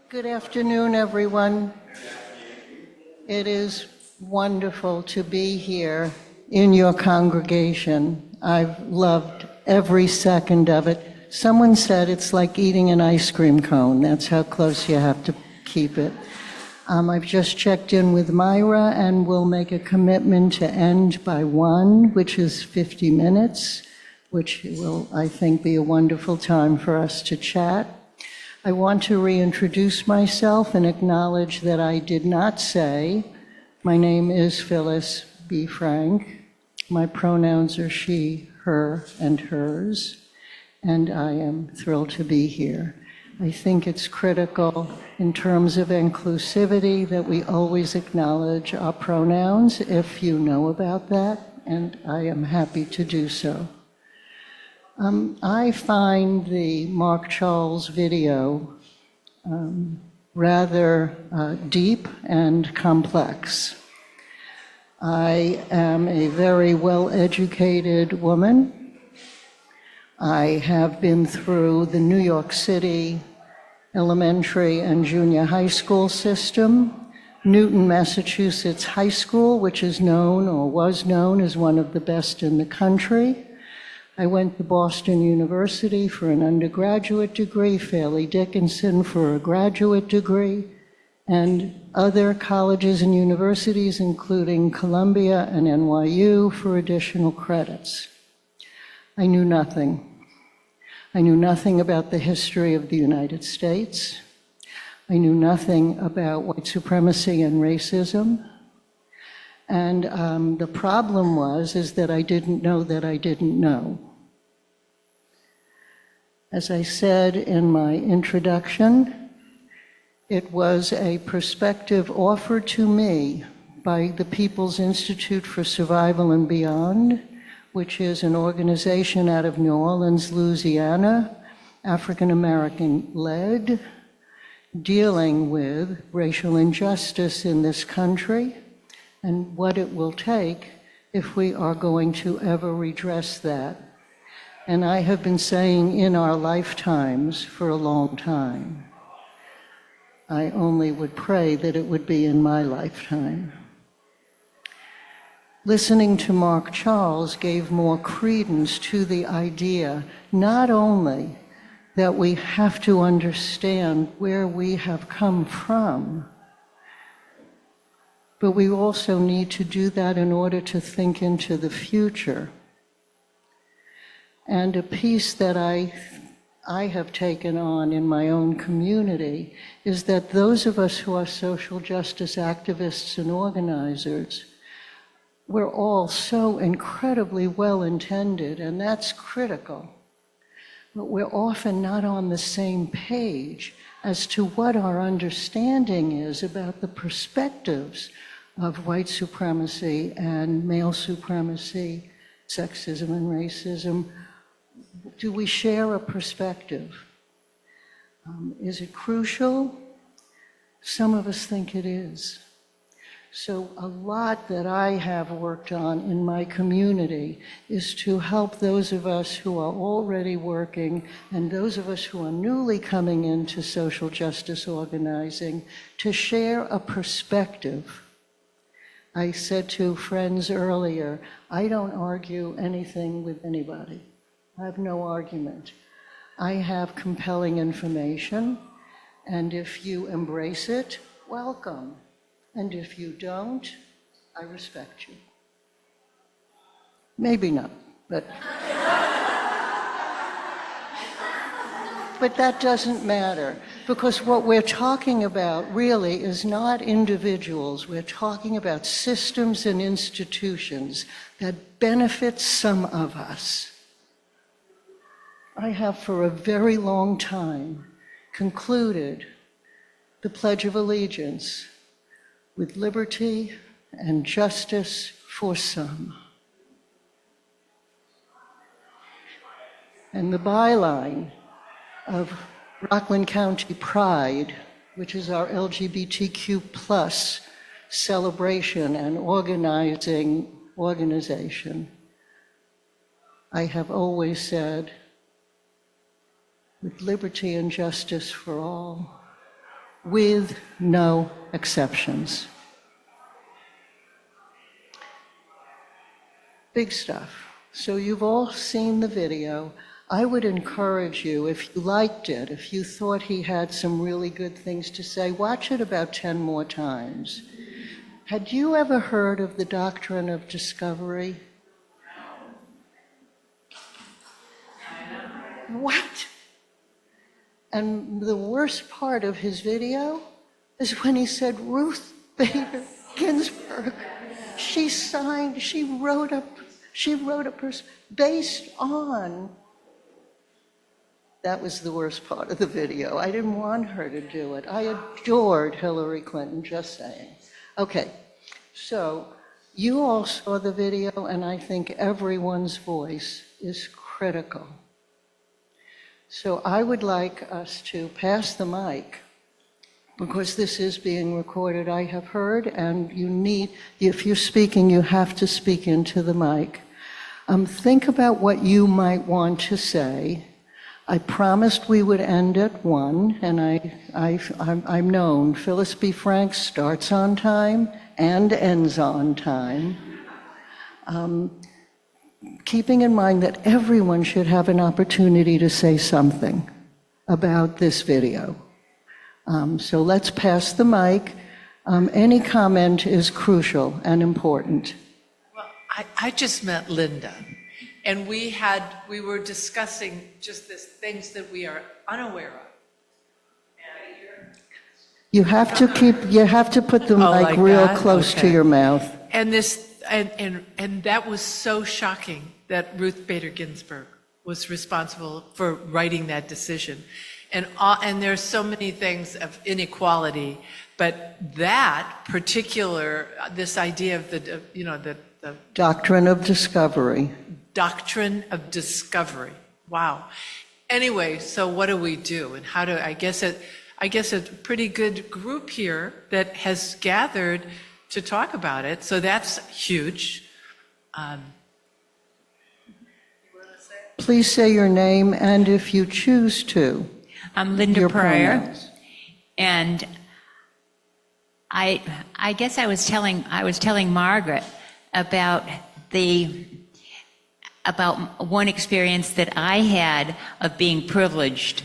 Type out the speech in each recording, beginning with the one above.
Good afternoon, everyone. It is wonderful to be here in your congregation. I've loved every second of it. Someone said it's like eating an ice cream cone. That's how close you have to keep it. I've just checked in with Myra, and we'll make a commitment to end by 1, which is 50 minutes, which will, I think, be a wonderful time for us to chat. I want to reintroduce myself and acknowledge that I did not say, my name is Phyllis B Frank. My pronouns are she, her, and hers, and I am thrilled to be here. I think it's critical in terms of inclusivity that we always acknowledge our pronouns if you know about that, and I am happy to do so. I find the Mark Charles video rather deep and complex. I am a very well-educated woman. I have been through the New York City elementary and junior high school system, Newton, Massachusetts High School, which is known or was known as one of the best in the country. I went to Boston University for an undergraduate degree, Fairleigh Dickinson for a graduate degree, and other colleges and universities, including Columbia and NYU, for additional credits. I knew nothing. I knew nothing about the history of the United States. I knew nothing about white supremacy and racism. And the problem is that I didn't know that I didn't know. As I said in my introduction, it was a perspective offered to me by the People's Institute for Survival and Beyond, which is an organization out of New Orleans, Louisiana, African-American led, dealing with racial injustice in this country and what it will take if we are going to ever redress that. And I have been saying in our lifetimes for a long time. I only would pray that it would be in my lifetime. Listening to Mark Charles gave more credence to the idea, not only that we have to understand where we have come from, but we also need to do that in order to think into the future. And a piece that I have taken on in my own community is that those of us who are social justice activists and organizers, we're all so incredibly well-intended, and that's critical. But we're often not on the same page as to what our understanding is about the perspectives of white supremacy and male supremacy, sexism and racism. Do we share a perspective? Is it crucial? Some of us think it is. So a lot that I have worked on in my community is to help those of us who are already working and those of us who are newly coming into social justice organizing to share a perspective. I said to friends earlier, I don't argue anything with anybody. I have no argument. I have compelling information, and if you embrace it, welcome. And if you don't, I respect you. Maybe not, but that doesn't matter, because what we're talking about really is not individuals. We're talking about systems and institutions that benefit some of us. I have for a very long time concluded the Pledge of Allegiance with liberty and justice for some. And the byline of Rockland County Pride, which is our LGBTQ plus celebration and organization, I have always said, with liberty and justice for all, with no exceptions. Big stuff. So you've all seen the video. I would encourage you, if you liked it, if you thought he had some really good things to say, watch it about 10 more times. Had you ever heard of the Doctrine of Discovery? What? And the worst part of his video is when he said Ruth Bader Ginsburg. She wrote a based on. That was the worst part of the video. I didn't want her to do it. I adored Hillary Clinton, just saying. Okay, so you all saw the video, and I think everyone's voice is critical. So I would like us to pass the mic, because this is being recorded, I have heard, and if you're speaking, you have to speak into the mic. Think about what you might want to say. I promised we would end at 1, and I'm known. Phyllis B Frank starts on time and ends on time. Keeping in mind that everyone should have an opportunity to say something about this video. So let's pass the mic. Any comment is crucial and important. Well, I just met Linda, and we were discussing just this things that we are unaware of. You have to put the mic real close to your mouth. And that was so shocking that Ruth Bader Ginsburg was responsible for writing that decision. And there's so many things of inequality, but that particular, this idea of the Doctrine of Discovery. Doctrine of Discovery. Wow. Anyway, so what do we do? And how do, I guess a pretty good group here that has gathered to talk about it. So that's huge. Please say your name, and if you choose to. I'm Linda Pryor, pronouns. and I guess I was telling Margaret about one experience that I had of being privileged.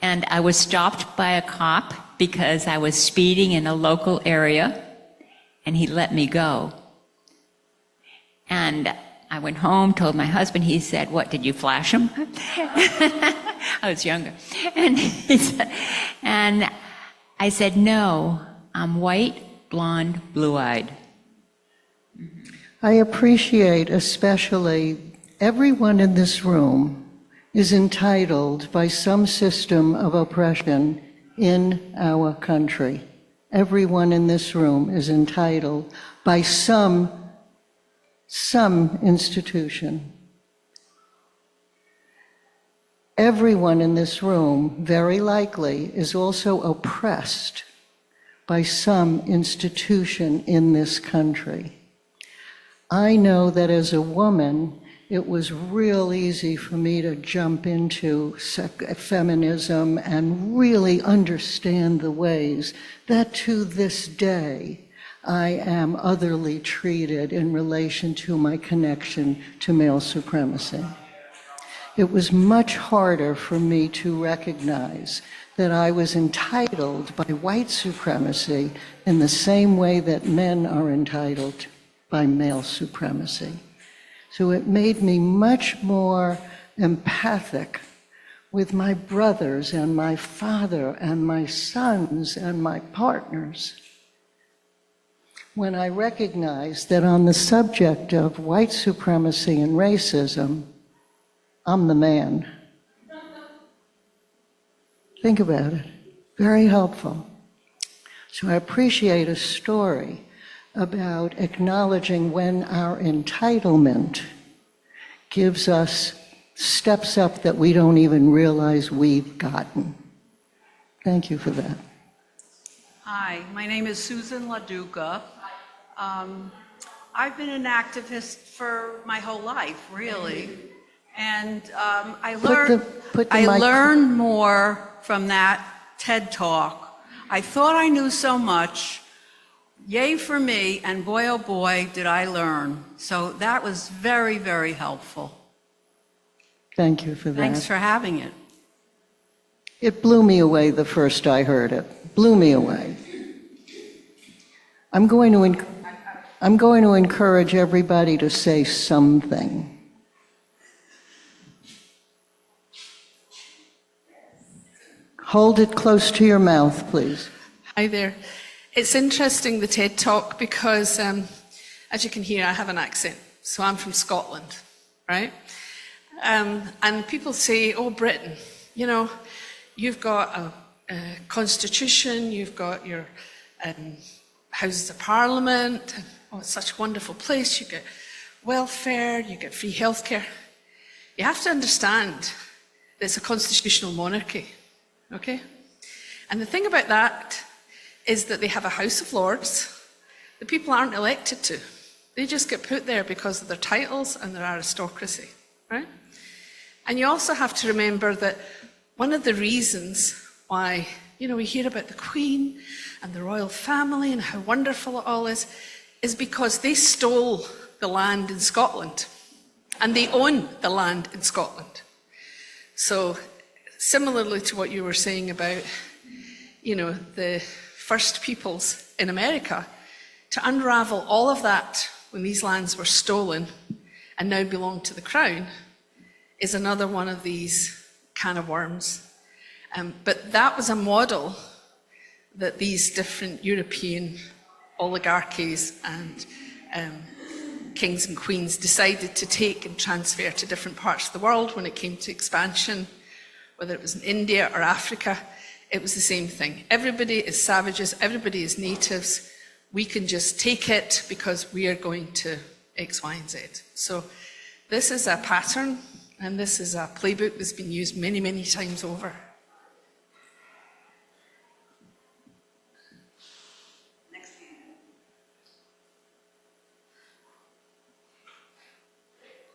And I was stopped by a cop because I was speeding in a local area, and he let me go. And I went home, told my husband. He said, "What, did you flash him?" I was younger. And I said, "No, I'm white, blonde, blue-eyed." I appreciate especially everyone in this room is entitled by some system of oppression in our country. Everyone in this room is entitled by some institution. Everyone in this room, very likely, is also oppressed by some institution in this country. I know that as a woman, it was real easy for me to jump into feminism and really understand the ways that to this day I am otherly treated in relation to my connection to male supremacy. It was much harder for me to recognize that I was entitled by white supremacy in the same way that men are entitled by male supremacy. So it made me much more empathic with my brothers and my father and my sons and my partners when I recognized that on the subject of white supremacy and racism, I'm the man. Think about it. Very helpful. So I appreciate a story about acknowledging when our entitlement gives us steps up that we don't even realize we've gotten. Thank you for that. Hi, my name is Susan LaDuca. I've been an activist for my whole life, really. And I learned more from that TED Talk. I thought I knew so much. Yay for me, and boy, oh boy, did I learn. So that was very, very helpful. Thank you for that. Thanks for having it. It blew me away the first I heard it. Blew me away. I'm going to encourage everybody to say something. Hold it close to your mouth, please. Hi there. It's interesting, the TED Talk, because as you can hear, I have an accent. So I'm from Scotland, right? And people say, oh, Britain, you know, you've got a constitution, you've got your Houses of Parliament, and, oh, it's such a wonderful place. You get welfare, you get free healthcare. You have to understand that it's a constitutional monarchy, okay? And the thing about that is that they have a House of Lords. The people aren't elected to. They just get put there because of their titles and their aristocracy, right? And you also have to remember that one of the reasons why, you know, we hear about the Queen and the royal family and how wonderful it all is because they stole the land in Scotland and they own the land in Scotland. So similarly to what you were saying about, you know, the First Peoples in America, to unravel all of that when these lands were stolen and now belong to the Crown is another one of these can of worms. But that was a model that these different European oligarchies and kings and queens decided to take and transfer to different parts of the world when it came to expansion, whether it was in India or Africa. It was the same thing. Everybody is savages, everybody is natives. We can just take it because we are going to X, Y, and Z. So this is a pattern, and this is a playbook that's been used many, many times over.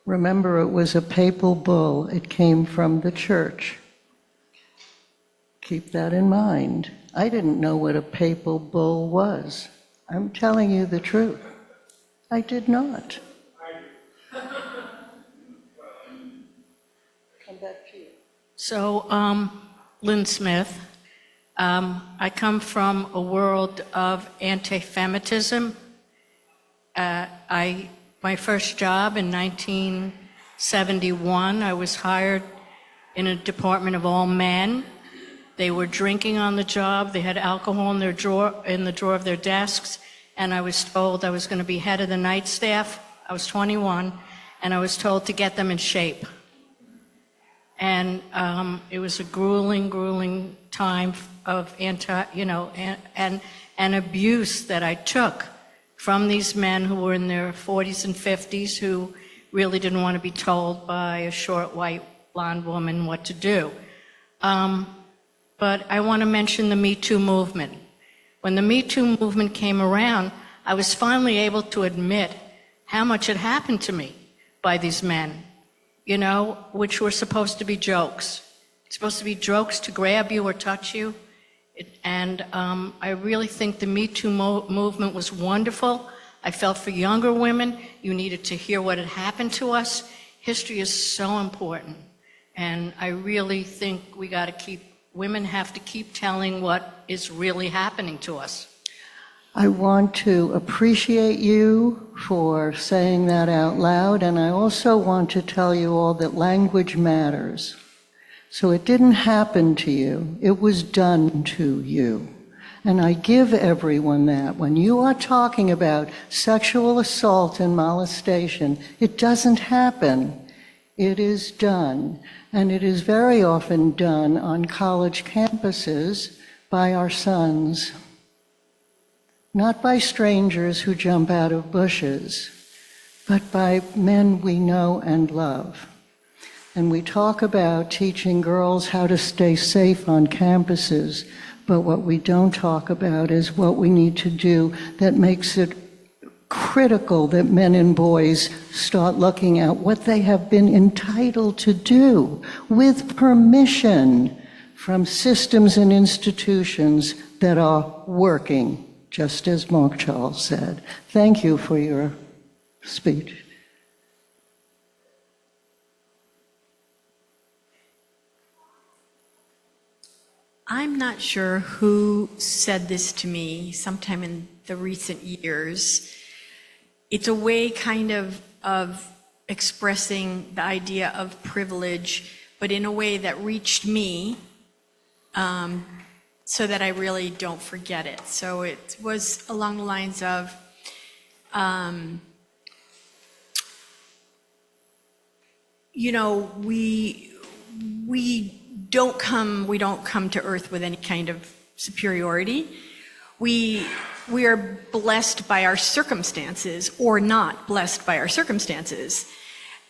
Remember, it was a papal bull. It came from the church. Keep that in mind. I didn't know what a papal bull was. I'm telling you the truth. I did not. Come back to you. So, Lynn Smith, I come from a world of anti-Semitism. My first job in 1971, I was hired in a department of all men. They were drinking on the job. They had alcohol in the drawer of their desks. And I was told I was going to be head of the night staff. I was 21, and I was told to get them in shape. And it was a grueling time of and abuse that I took from these men who were in their 40s and 50s who really didn't want to be told by a short, white, blonde woman what to do. But I want to mention the Me Too movement. When the Me Too movement came around, I was finally able to admit how much had happened to me by these men, you know, which were supposed to be jokes. Supposed to be jokes to grab you or touch you. I really think the Me Too movement was wonderful. I felt for younger women, you needed to hear what had happened to us. History is so important. And I really think women have to keep telling what is really happening to us. I want to appreciate you for saying that out loud, and I also want to tell you all that language matters. So it didn't happen to you, it was done to you. And I give everyone that. When you are talking about sexual assault and molestation, it doesn't happen. It is done. And it is very often done on college campuses by our sons. Not by strangers who jump out of bushes, but by men we know and love. And we talk about teaching girls how to stay safe on campuses, but what we don't talk about is what we need to do that makes it critical that men and boys start looking at what they have been entitled to do with permission from systems and institutions that are working, just as Mark Charles said. Thank you for your speech. I'm not sure who said this to me sometime in the recent years. It's a way kind of expressing the idea of privilege, but in a way that reached me, so that I really don't forget it. So it was along the lines of, you know, we don't come to earth with any kind of superiority. We are blessed by our circumstances or not blessed by our circumstances.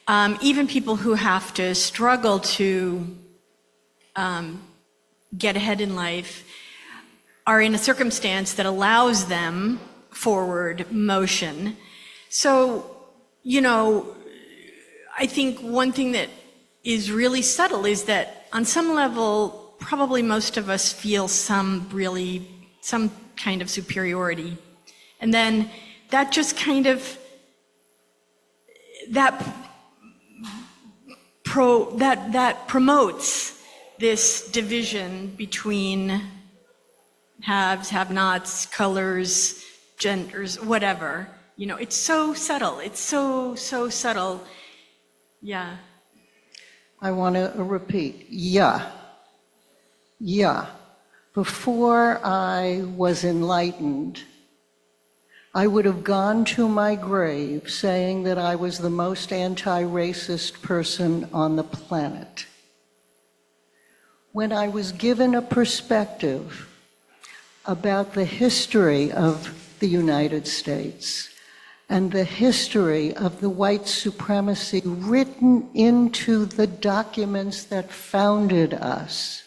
Even people who have to struggle to get ahead in life are in a circumstance that allows them forward motion. So, you know, I think one thing that is really subtle is that on some level, probably most of us feel some kind of superiority. And then that just kind of, that promotes this division between haves, have-nots, colors, genders, whatever. You know, it's so subtle. It's so subtle. Yeah. I want to repeat, yeah. Before I was enlightened, I would have gone to my grave saying that I was the most anti-racist person on the planet. When I was given a perspective about the history of the United States and the history of the white supremacy written into the documents that founded us,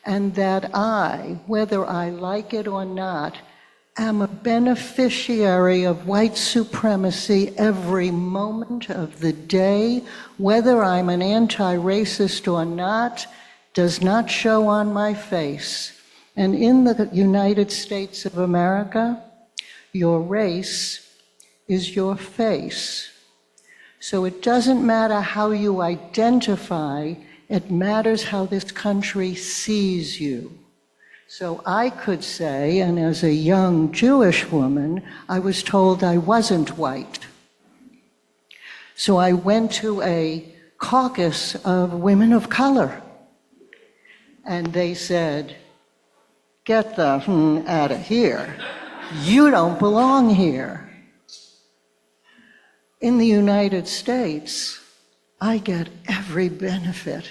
and that I, whether I like it or not, am a beneficiary of white supremacy every moment of the day, whether I'm an anti-racist or not, does not show on my face. And in the United States of America, your race is your face. So it doesn't matter how you identify, it matters how this country sees you. So I could say, and as a young Jewish woman, I was told I wasn't white. So I went to a caucus of women of color, and they said, "Get the out of here. You don't belong here." In the United States, I get every benefit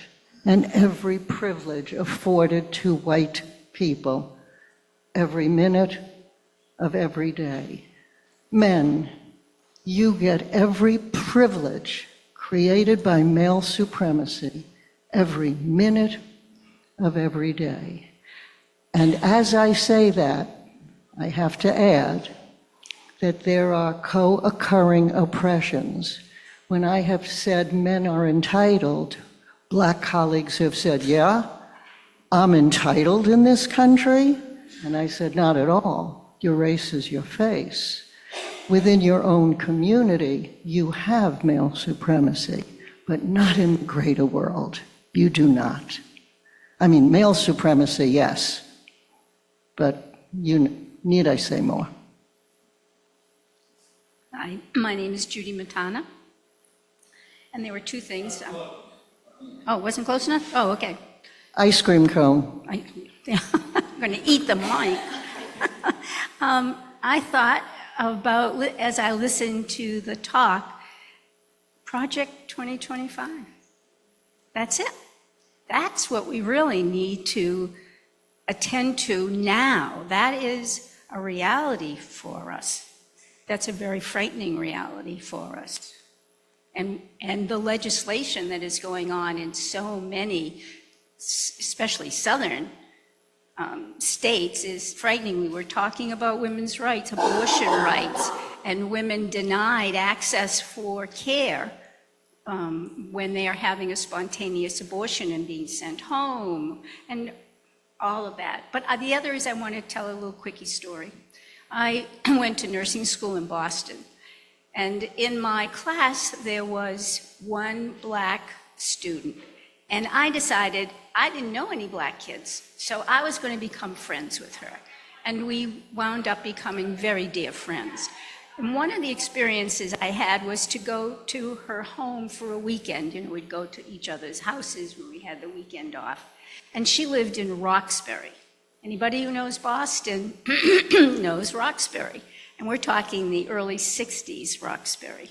and every privilege afforded to white people every minute of every day. Men, you get every privilege created by male supremacy every minute of every day. And as I say that, I have to add that there are co-occurring oppressions. When I have said men are entitled, black colleagues have said, "Yeah, I'm entitled in this country?" And I said, "Not at all. Your race is your face. Within your own community, you have male supremacy, but not in the greater world. You do not. I mean, male supremacy, yes, but need I say more?" Hi, my name is Judy Matana, and there were two things. Oh, wasn't close enough? Oh, okay. Ice cream cone. I'm going to eat the mic. I thought about, as I listened to the talk, Project 2025. That's it. That's what we really need to attend to now. That is a reality for us. That's a very frightening reality for us. And the legislation that is going on in so many, especially southern states, is frightening. We were talking about women's rights, abortion rights, and women denied access for care when they are having a spontaneous abortion and being sent home, and all of that. But the other is I want to tell a little quickie story. I went to nursing school in Boston, and in my class there was one black student, and I decided I didn't know any black kids, so I was going to become friends with her. And we wound up becoming very dear friends. And one of the experiences I had was to go to her home for a weekend. You know, we'd go to each other's houses when we had the weekend off. And she lived in Roxbury. Anybody who knows Boston knows Roxbury. And we're talking the early 60s Roxbury.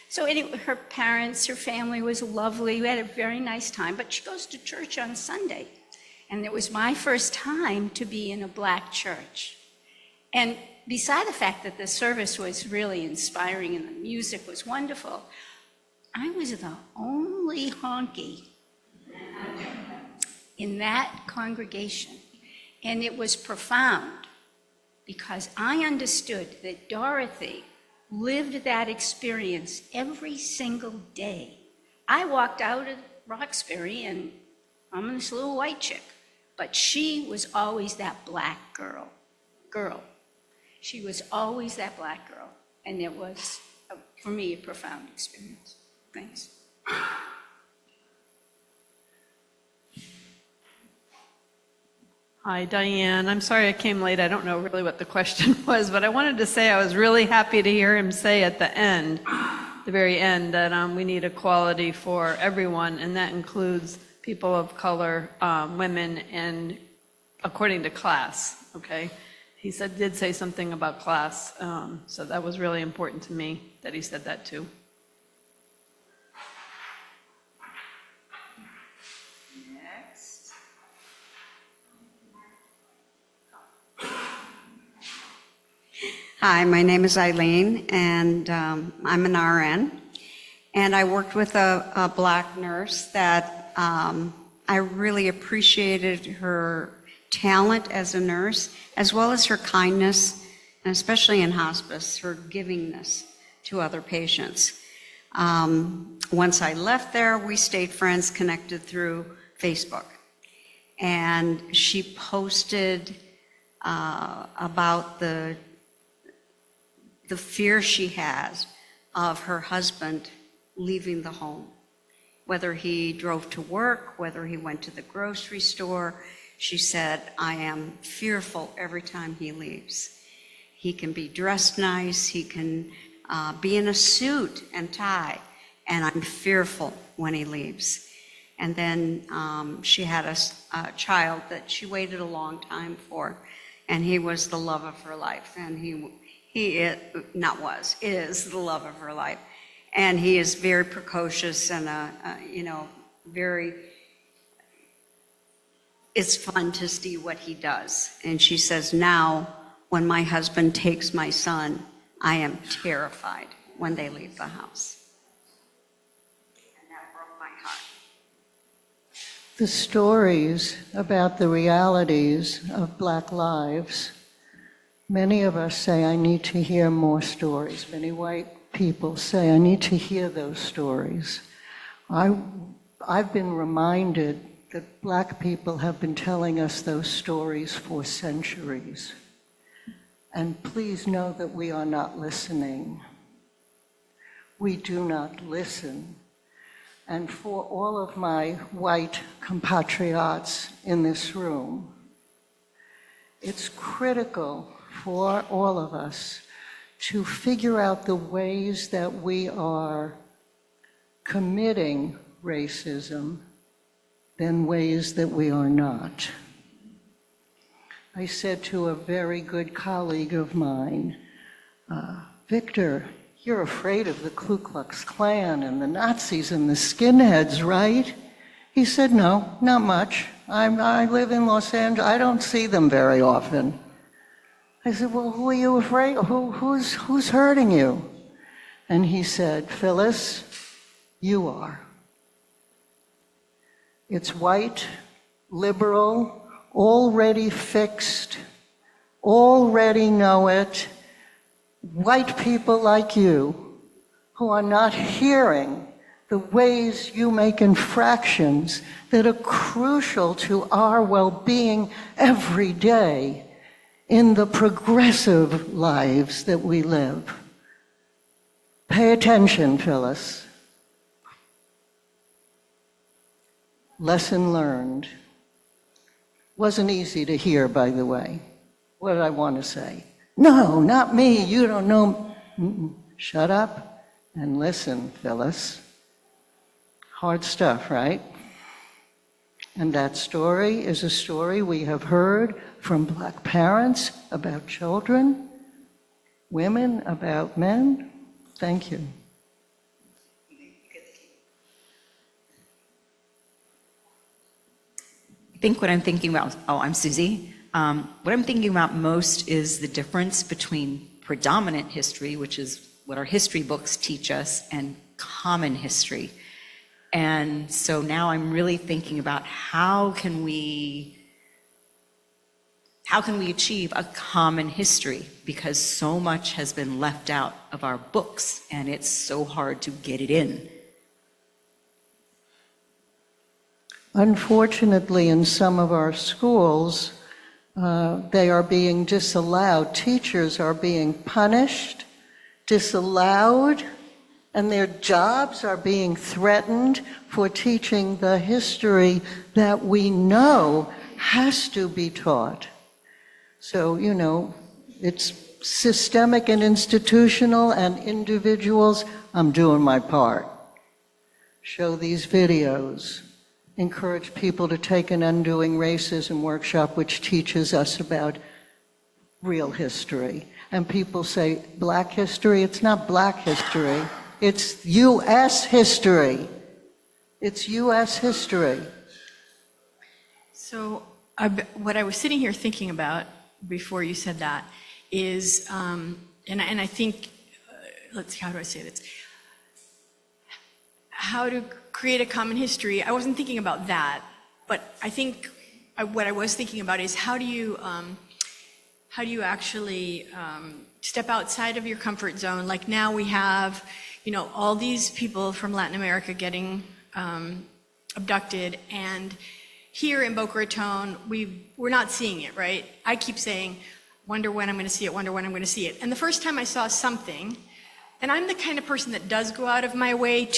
So anyway, her parents, her family was lovely. We had a very nice time, but she goes to church on Sunday. And it was my first time to be in a black church. And beside the fact that the service was really inspiring and the music was wonderful, I was the only honky in that congregation. And it was profound because I understood that Dorothy lived that experience every single day. I walked out of Roxbury and I'm this little white chick, but she was always that black girl. She was always that black girl, and it was, for me, a profound experience. Thanks. Hi, Diane. I'm sorry I came late. I don't know really what the question was, but I wanted to say I was really happy to hear him say at the end, the very end, that we need equality for everyone, and that includes people of color, women, and according to class, okay? He did say something about class, so that was really important to me that he said that too. Next. Hi, my name is Eileen, and I'm an RN. And I worked with a black nurse that I really appreciated her talent as a nurse, as well as her kindness, and especially in hospice, her givingness to other patients. Once I left there, we stayed friends, connected through Facebook. And she posted about the fear she has of her husband leaving the home, whether he drove to work, whether he went to the grocery store. She said, I am fearful every time he leaves. He can be dressed nice, he can be in a suit and tie, and I'm fearful when he leaves. And then she had a child that she waited a long time for, and he was the love of her life, and he is the love of her life. And he is very precocious and, very, it's fun to see what he does. And she says, now, when my husband takes my son, I am terrified when they leave the house. And that broke my heart. The stories about the realities of Black lives, many of us say, I need to hear more stories. Many white people say, I need to hear those stories. I've been reminded that Black people have been telling us those stories for centuries. And please know that we are not listening. We do not listen. And for all of my white compatriots in this room, it's critical for all of us to figure out the ways that we are committing racism than ways that we are not. I said to a very good colleague of mine, Victor, you're afraid of the Ku Klux Klan and the Nazis and the skinheads, right? He said, no, not much. I live in Los Angeles. I don't see them very often. I said, well, who are you afraid of? Who's hurting you? And he said, Phyllis, you are. It's white, liberal, already fixed, already know it, white people like you who are not hearing the ways you make infractions that are crucial to our well-being every day in the progressive lives that we live. Pay attention, Phyllis. Lesson learned. Wasn't easy to hear, by the way. What did I want to say? No, not me. You don't know. Shut up and listen, Phyllis. Hard stuff, right? And that story is a story we have heard from Black parents about children, women about men. Thank you. I think what I'm thinking about, I'm Susie. What I'm thinking about most is the difference between predominant history, which is what our history books teach us, and common history. And so now I'm really thinking about how can we achieve a common history, because so much has been left out of our books and it's so hard to get it in. Unfortunately, in some of our schools, they are being disallowed. Teachers are being punished, disallowed, and their jobs are being threatened for teaching the history that we know has to be taught. So, you know, it's systemic and institutional, and individuals. I'm doing my part. Show these videos. Encourage people to take an Undoing Racism workshop, which teaches us about real history. And people say, Black history? It's not Black history. It's U.S. history. It's U.S. history. So what I was sitting here thinking about before you said that is, and I think, let's see, how do I say this? How to create a common history. I wasn't thinking about that, but I think what I was thinking about is how do you actually step outside of your comfort zone? Like now we have, you know, all these people from Latin America getting abducted, and here in Boca Raton, we're not seeing it, right? I keep saying, wonder when I'm going to see it, wonder when I'm going to see it. And the first time I saw something, and I'm the kind of person that does go out of my way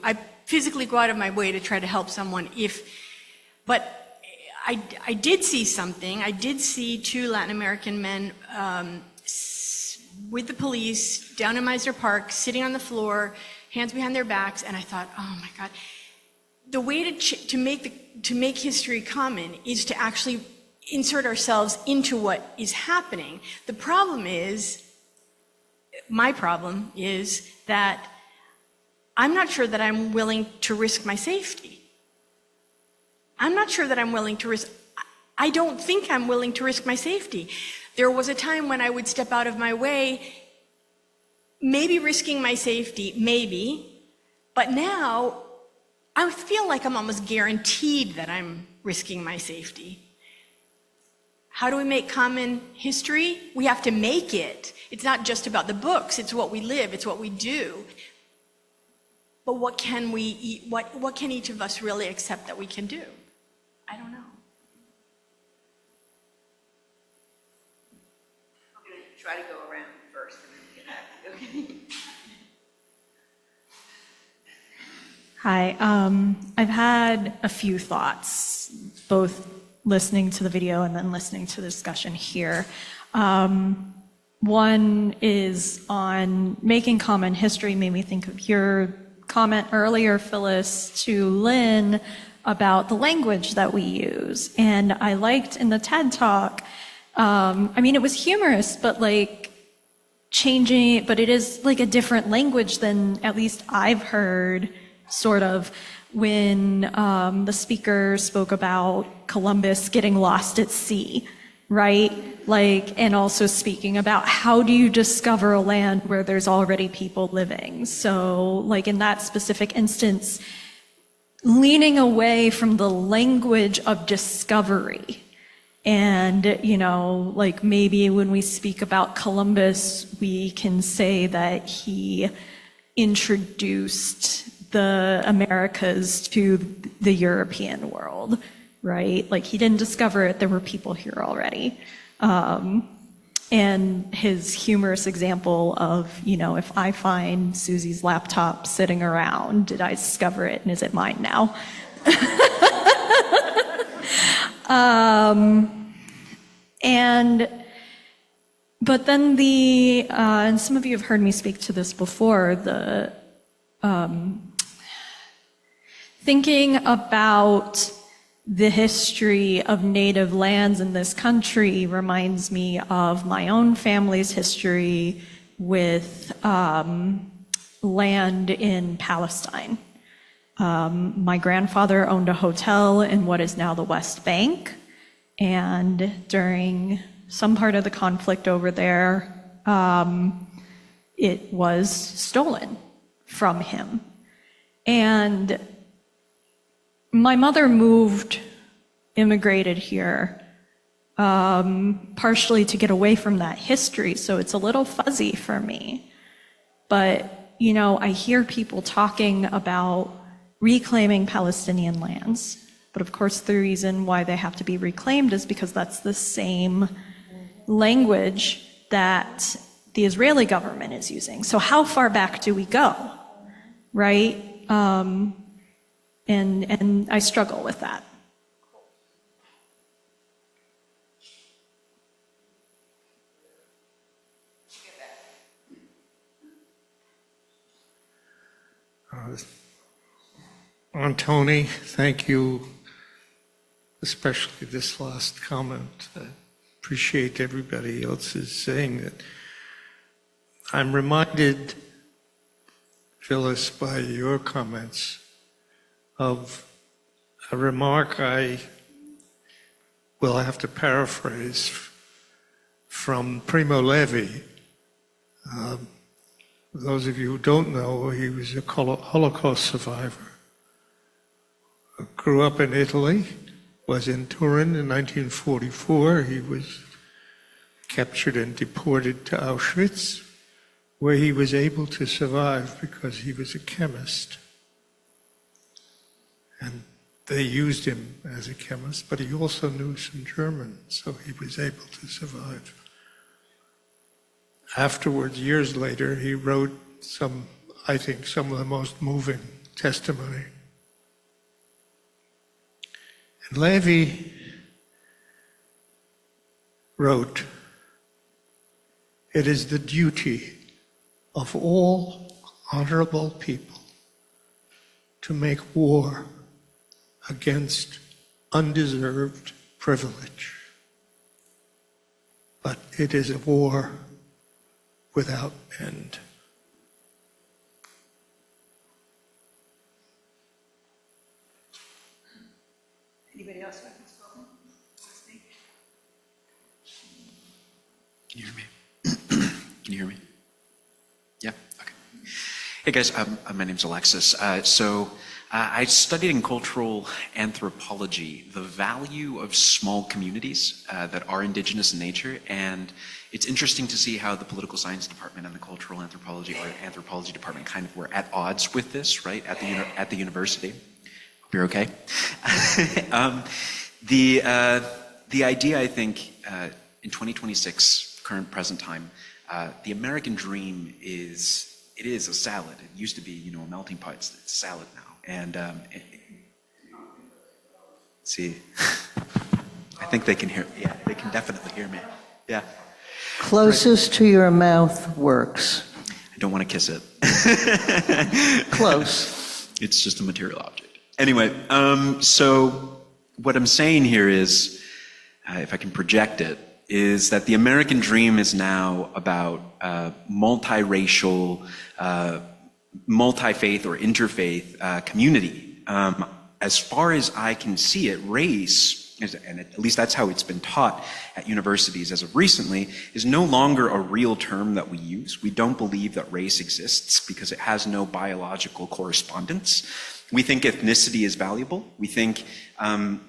I physically go out of my way to try to help someone but I did see something. I did see two Latin American men with the police down in Meisner Park, sitting on the floor, hands behind their backs, and I thought, oh my God. The way to make history common is to actually insert ourselves into what is happening. My problem is that I'm not sure that I'm willing to risk my safety. I'm not sure that I'm willing to risk, I don't think I'm willing to risk my safety. There was a time when I would step out of my way, maybe risking my safety, maybe, but now I feel like I'm almost guaranteed that I'm risking my safety. How do we make common history? We have to make it. It's not just about the books, it's what we live, it's what we do. But what can each of us really accept that we can do? I don't know. I'm going to try to go around first and then get back to you. Okay. Hi, I've had a few thoughts, both listening to the video and then listening to the discussion here. One is on making common history, made me think of your comment earlier, Phyllis, to Lynn about the language that we use. And I liked in the TED Talk, it was humorous, but like changing it, but it is like a different language than at least I've heard, sort of, when the speaker spoke about Columbus getting lost at sea, right? Like, and also speaking about how do you discover a land where there's already people living? So, like in that specific instance, leaning away from the language of discovery. And, like maybe when we speak about Columbus, we can say that he introduced the Americas to the European world, right? Like he didn't discover it, there were people here already. And his humorous example of, if I find Susie's laptop sitting around, did I discover it and is it mine now? But then and some of you have heard me speak to this before, the thinking about the history of native lands in this country reminds me of my own family's history with land in Palestine. My grandfather owned a hotel in what is now the West Bank, and during some part of the conflict over there, it was stolen from him. And my mother immigrated here, partially to get away from that history, so it's a little fuzzy for me. But, I hear people talking about reclaiming Palestinian lands, but of course the reason why they have to be reclaimed is because that's the same language that the Israeli government is using. So how far back do we go, right? And I struggle with that. Tony, thank you, especially this last comment. I appreciate everybody else's saying that. I'm reminded, Phyllis, by your comments of a remark I will have to paraphrase from Primo Levi. Those of you who don't know, he was a Holocaust survivor. Grew up in Italy, was in Turin in 1944. He was captured and deported to Auschwitz, where he was able to survive because he was a chemist. And they used him as a chemist, but he also knew some German, so he was able to survive. Afterwards, years later, he wrote some of the most moving testimony. And Levi wrote, "It is the duty of all honorable people to make war against undeserved privilege. But it is a war without end." Anybody else like this problem? Can you hear me? Can you hear me? Yeah? Okay. Hey guys, my name's Alexis. I studied in cultural anthropology the value of small communities that are indigenous in nature, and it's interesting to see how the political science department and the cultural anthropology or anthropology department kind of were at odds with this, right, at the university. Hope you're okay. The idea, I think, in 2026, current present time, the American dream is a salad. It used to be, a melting pot. It's a salad now. And see, I think they can hear. Yeah, they can definitely hear me. Yeah. Closest to your mouth works. I don't want to kiss it. Close. It's just a material object. Anyway, so what I'm saying here is, if I can project it, is that the American dream is now about multiracial, multi-faith or interfaith community. As far as I can see it, race and at least that's how it's been taught at universities as of recently, is no longer a real term that we use. We don't believe that race exists because it has no biological correspondence. We think ethnicity is valuable. We think,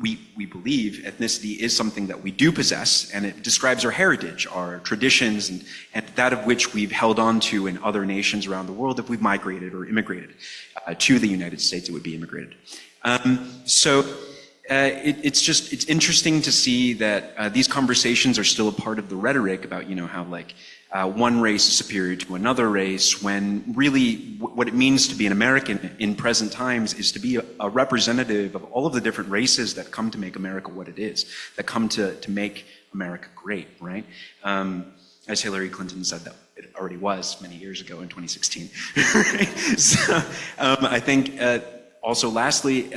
we believe ethnicity is something that we do possess, and it describes our heritage, our traditions, and that of which we've held on to in other nations around the world if we've migrated or immigrated. To the United States, it would be immigrated. It's interesting to see that these conversations are still a part of the rhetoric about, how like one race is superior to another race, when really what it means to be an American in present times is to be a representative of all of the different races that come to make America what it is, that come to make America great, right? As Hillary Clinton said that it already was many years ago in 2016. So I think also lastly,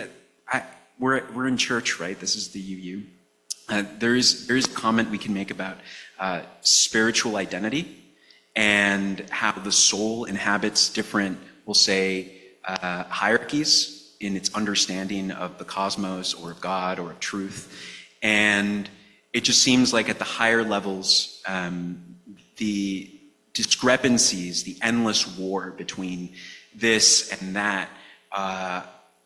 we're in church, right? This is the UU. There is a comment we can make about spiritual identity and how the soul inhabits different, we'll say, hierarchies in its understanding of the cosmos or of God or of truth. And it just seems like at the higher levels, the discrepancies, the endless war between this and that,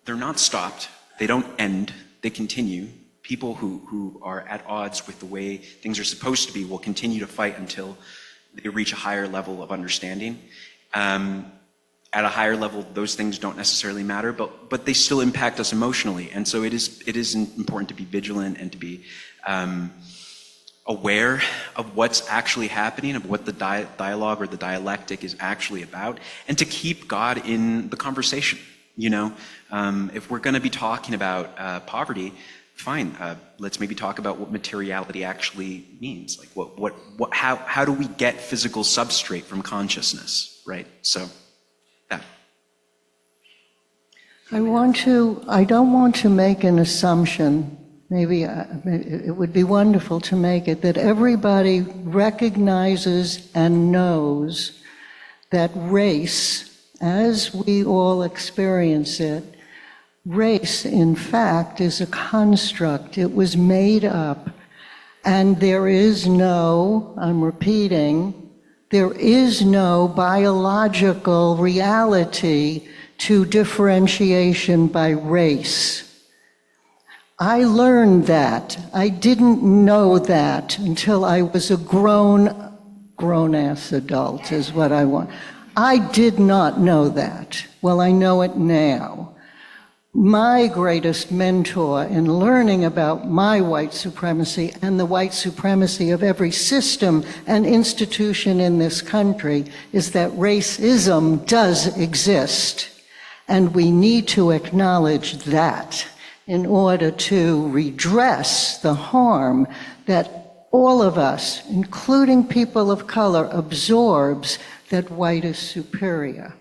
they're not stopped. They don't end. They continue. People who are at odds with the way things are supposed to be will continue to fight until they reach a higher level of understanding. At a higher level, those things don't necessarily matter, but they still impact us emotionally. And so it is important to be vigilant and to be aware of what's actually happening, of what the dialogue or the dialectic is actually about, and to keep God in the conversation. If we're going to be talking about poverty, fine. Let's maybe talk about what materiality actually means. Like how do we get physical substrate from consciousness, right? So that. I don't want to make an assumption. Maybe it would be wonderful to make it that everybody recognizes and knows that race, as we all experience it, race, in fact, is a construct. It was made up, and there is no, I'm repeating, there is no biological reality to differentiation by race. I learned that. I didn't know that until I was a grown-ass adult, is what I want. I did not know that. Well, I know it now. My greatest mentor in learning about my white supremacy and the white supremacy of every system and institution in this country is that racism does exist, and we need to acknowledge that in order to redress the harm that all of us, including people of color, absorbs that white is superior.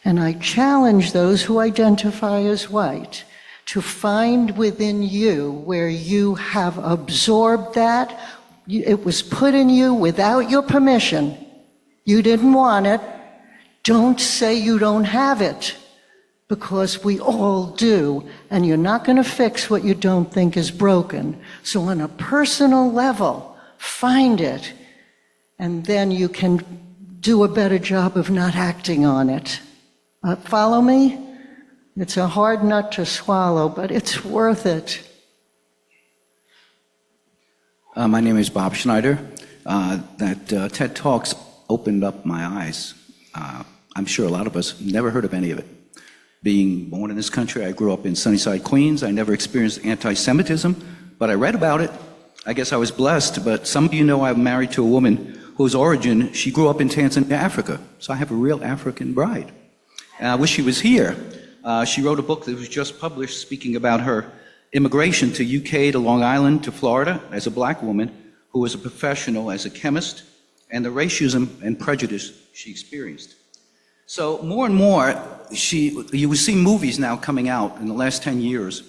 And I challenge those who identify as white to find within you where you have absorbed that. It was put in you without your permission. You didn't want it. Don't say you don't have it, because we all do, and you're not going to fix what you don't think is broken. So on a personal level, find it, and then you can do a better job of not acting on it. Follow me? It's a hard nut to swallow, but it's worth it. My name is Bob Schneider. That TED Talks opened up my eyes. I'm sure a lot of us never heard of any of it. Being born in this country, I grew up in Sunnyside, Queens. I never experienced anti-Semitism, but I read about it. I guess I was blessed, but some of you know I'm married to a woman whose origin, she grew up in Tanzania, Africa. So I have a real African bride. And I wish she was here. She wrote a book that was just published speaking about her immigration to UK, to Long Island, to Florida as a black woman who was a professional as a chemist, and the racism and prejudice she experienced. So more and more, you will see movies now coming out in the last 10 years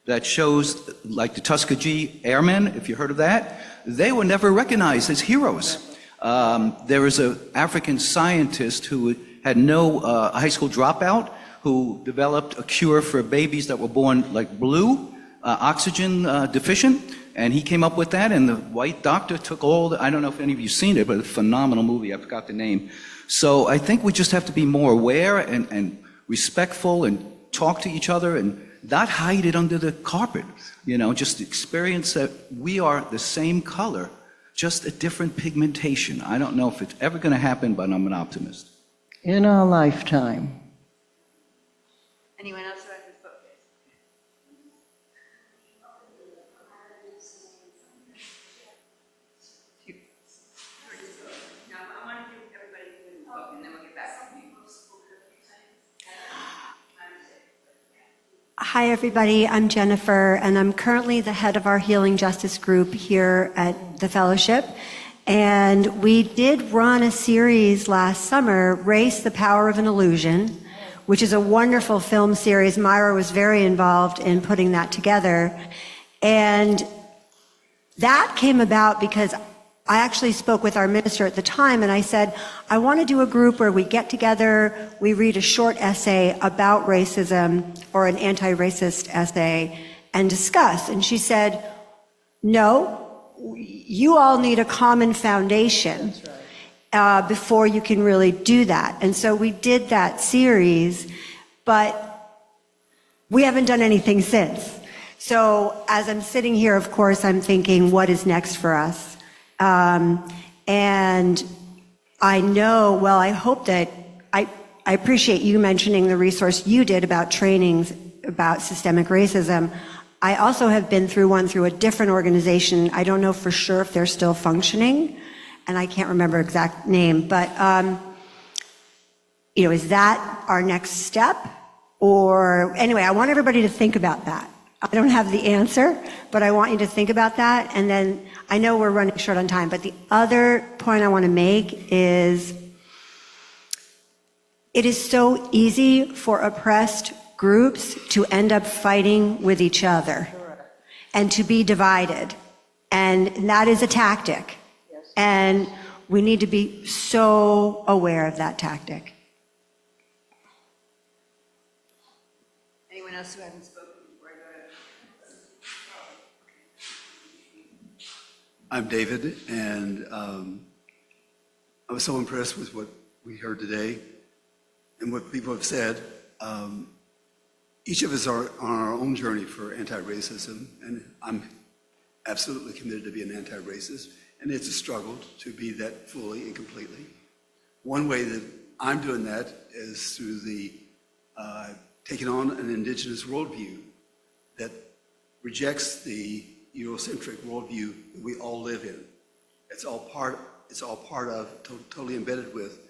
that shows, like the Tuskegee Airmen, if you heard of that, they were never recognized as heroes. There was an African scientist who had no high school dropout, who developed a cure for babies that were born like blue, oxygen deficient, and he came up with that, and the white doctor took all the, I don't know if any of you seen it, but a phenomenal movie, I forgot the name. So I think we just have to be more aware and respectful and talk to each other and not hide it under the carpet, just experience that we are the same color, just a different pigmentation. I don't know if it's ever going to happen, but I'm an optimist. In our lifetime. Anyone else who hasn't spoken? No, I want to give everybody who spoke, and then we'll get back. Hi, everybody. I'm Jennifer, and I'm currently the head of our Healing Justice group here at the Fellowship. And we did run a series last summer, Race, the Power of an Illusion, which is a wonderful film series. Myra was very involved in putting that together. And that came about because I actually spoke with our minister at the time, and I said, I want to do a group where we get together, we read a short essay about racism or an anti-racist essay and discuss. And she said, no, you all need a common foundation before you can really do that. And so we did that series, but we haven't done anything since. So as I'm sitting here, of course, I'm thinking, what is next for us? And I know, well, I hope that, I appreciate you mentioning the resource you did about trainings about systemic racism. I also have been through one through a different organization. I don't know for sure if they're still functioning, and I can't remember exact name, but, is that our next step? Or, anyway, I want everybody to think about that. I don't have the answer, but I want you to think about that. And then I know we're running short on time, but the other point I want to make is it is so easy for oppressed groups to end up fighting with each other and to be divided. And that is a tactic. And we need to be so aware of that tactic. Anyone else who hasn't spoken? I'm David, and I was so impressed with what we heard today and what people have said. Each of us are on our own journey for anti-racism, and I'm absolutely committed to being anti-racist, and it's a struggle to be that fully and completely. One way that I'm doing that is through the taking on an indigenous worldview that rejects the Eurocentric worldview that we all live in. It's all part of, totally embedded with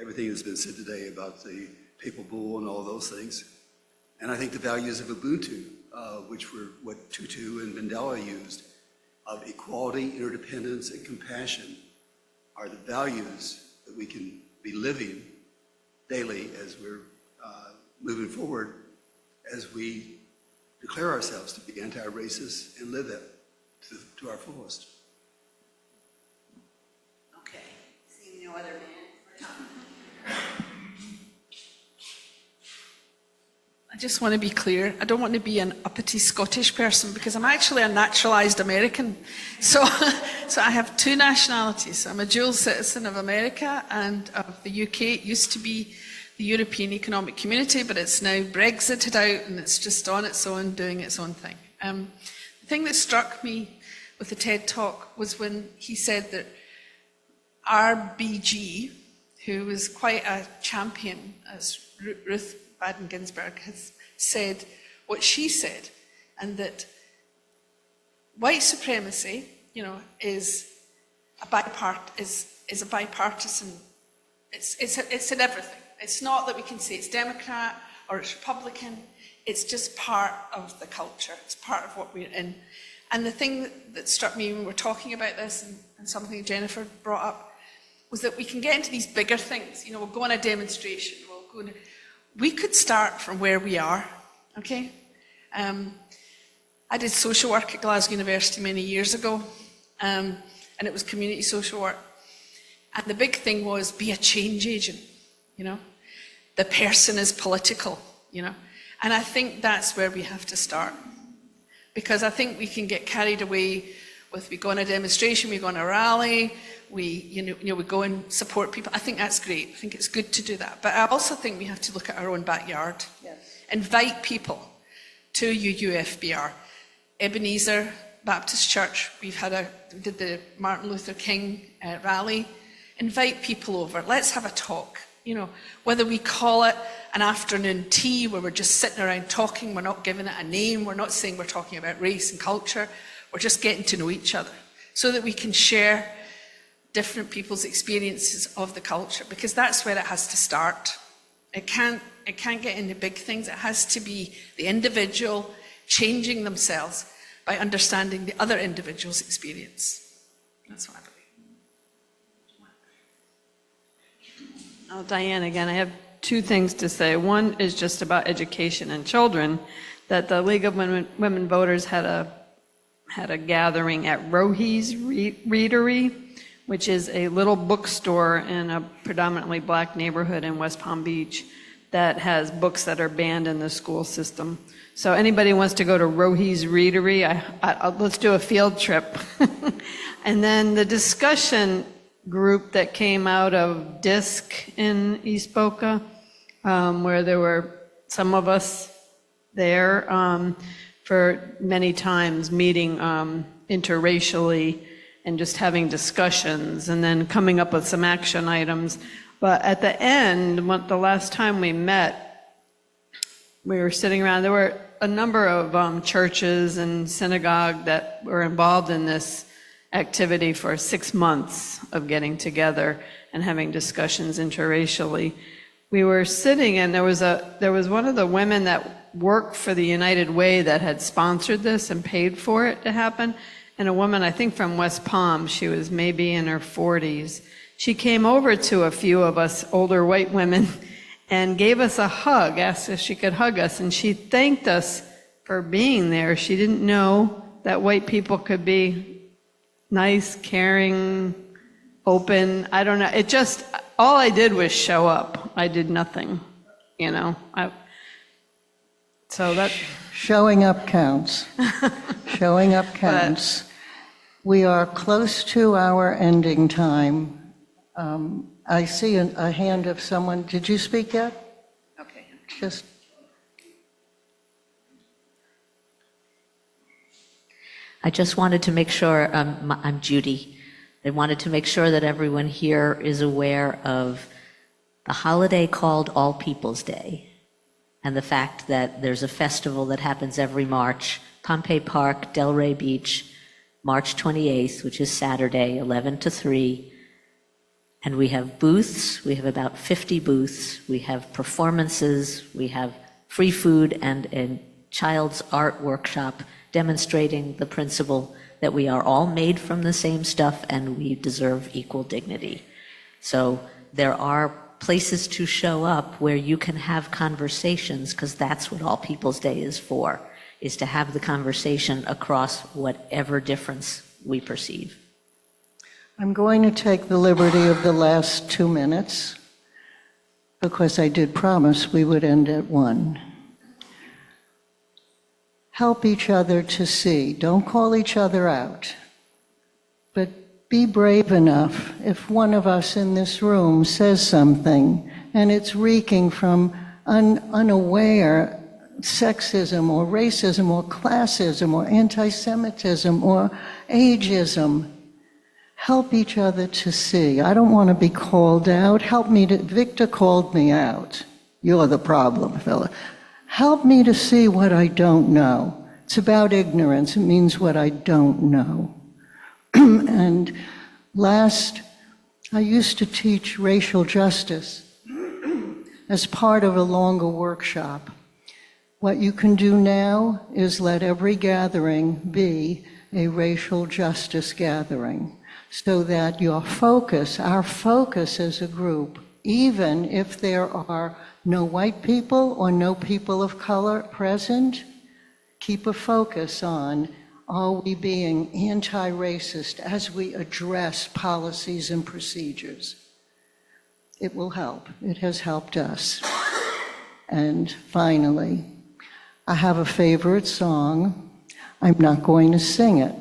everything that's been said today about the papal bull and all those things. And I think the values of Ubuntu, which were what Tutu and Mandela used, of equality, interdependence, and compassion, are the values that we can be living daily as we're moving forward, as we declare ourselves to be anti-racist and live that to our fullest. Okay. Seeing no other hands. I just want to be clear. I don't want to be an uppity Scottish person because I'm actually a naturalized American. So I have two nationalities. I'm a dual citizen of America and of the UK. It used to be the European Economic Community, but it's now Brexited out and it's just on its own, doing its own thing. The thing that struck me with the TED Talk was when he said that RBG, who was quite a champion, as Ruth Bader Ginsburg has said what she said, and that white supremacy, is a bipartisan. It's in everything. It's not that we can say it's Democrat or it's Republican. It's just part of the culture. It's part of what we're in. And the thing that struck me when we were talking about this, and something Jennifer brought up, was that we can get into these bigger things. We'll go on a demonstration. We could start from where we are, okay? I did social work at Glasgow University many years ago, and it was community social work. And the big thing was be a change agent, The person is political, And I think that's where we have to start. Because I think we can get carried away with, we go on a demonstration, we go on a rally, we go and support people. I think that's great. I think it's good to do that. But I also think we have to look at our own backyard. Yes. Invite people to UUFBR. Ebenezer Baptist Church, we did the Martin Luther King rally. Invite people over. Let's have a talk. Whether we call it an afternoon tea where we're just sitting around talking, we're not giving it a name, we're not saying we're talking about race and culture, we're just getting to know each other so that we can share different people's experiences of the culture, because that's where it has to start. It can't get into big things. It has to be the individual changing themselves by understanding the other individual's experience. That's what I believe. Oh, Diane, again, I have two things to say. One is just about education and children, that the League of Women Voters had a gathering at Rohi's Readery, which is a little bookstore in a predominantly black neighborhood in West Palm Beach that has books that are banned in the school system. So anybody wants to go to Rohi's Readery, let's do a field trip. And then the discussion group that came out of DISC in East Boca, where there were some of us there for many times meeting interracially and just having discussions and then coming up with some action items. But at the end, the last time we met, we were sitting around, there were a number of churches and synagogue that were involved in this activity for 6 months of getting together and having discussions interracially. We were sitting and there was one of the women that worked for the United Way that had sponsored this and paid for it to happen. And a woman, I think from West Palm, she was maybe in her 40s. She came over to a few of us older white women and gave us a hug, asked if she could hug us, and she thanked us for being there. She didn't know that white people could be nice, caring, open. I don't know. All I did was show up. I did nothing, Showing up counts. Showing up counts. We are close to our ending time. I see a hand of someone. Did you speak yet? Okay. I just wanted to make sure, I'm Judy. I wanted to make sure that everyone here is aware of the holiday called All People's Day and the fact that there's a festival that happens every March, Pompey Park, Delray Beach, March 28th, which is Saturday, 11 to 3. And we have booths. We have about 50 booths. We have performances. We have free food and a child's art workshop demonstrating the principle that we are all made from the same stuff and we deserve equal dignity. So there are places to show up where you can have conversations, because that's what All People's Day is for, is to have the conversation across whatever difference we perceive. I'm going to take the liberty of the last 2 minutes because I did promise we would end at 1. Help each other to see. Don't call each other out. But be brave enough if one of us in this room says something and it's reeking from unaware sexism or racism or classism or anti-Semitism or ageism. Help each other to see. I don't want to be called out. Victor called me out. You're the problem, Phyllis. Help me to see what I don't know. It's about ignorance. It means what I don't know. And last, I used to teach racial justice as part of a longer workshop. What you can do now is let every gathering be a racial justice gathering, so that our focus as a group, even if there are no white people or no people of color present, keep a focus on, are we being anti-racist as we address policies and procedures? It will help. It has helped us. And finally, I have a favorite song. I'm not going to sing it,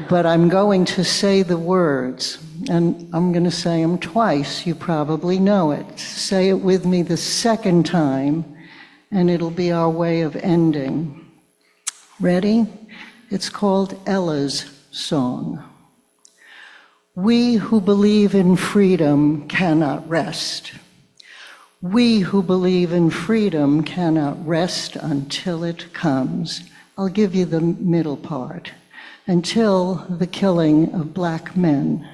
but I'm going to say the words, and I'm going to say them twice. You probably know it. Say it with me the second time, and it'll be our way of ending. Ready? It's called Ella's Song. We who believe in freedom cannot rest. We who believe in freedom cannot rest until it comes. I'll give you the middle part. Until the killing of black men,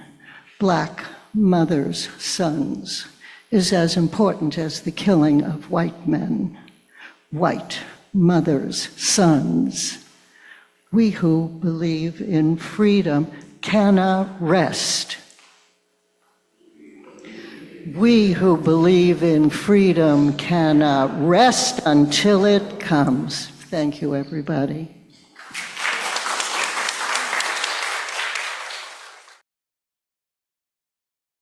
black mothers' sons, is as important as the killing of white men, white mothers' sons. We who believe in freedom cannot rest. We who believe in freedom cannot rest until it comes. Thank you, everybody.